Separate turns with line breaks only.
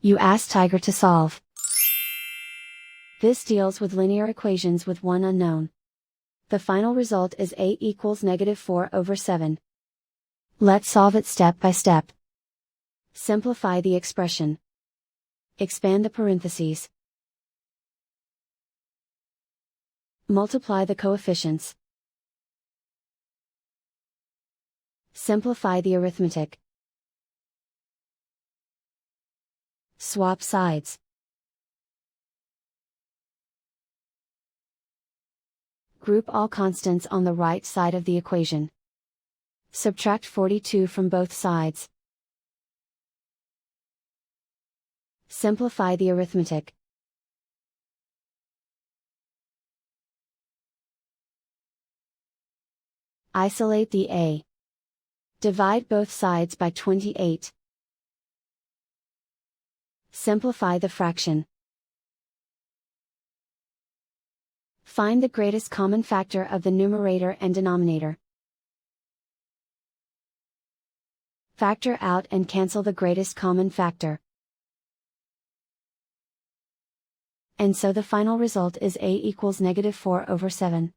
You ask Tiger to solve. This deals with linear equations with one unknown. The final result is a equals -4/7. Let's solve it step by step. Simplify the expression. Expand the parentheses. Multiply the coefficients. Simplify the arithmetic. Swap sides. Group all constants on the right side of the equation. Subtract 42 from both sides. Simplify the arithmetic. Isolate the a. Divide both sides by 28. Simplify the fraction. Find the greatest common factor of the numerator and denominator. Factor out and cancel the greatest common factor. And so the final result is a equals -4/7.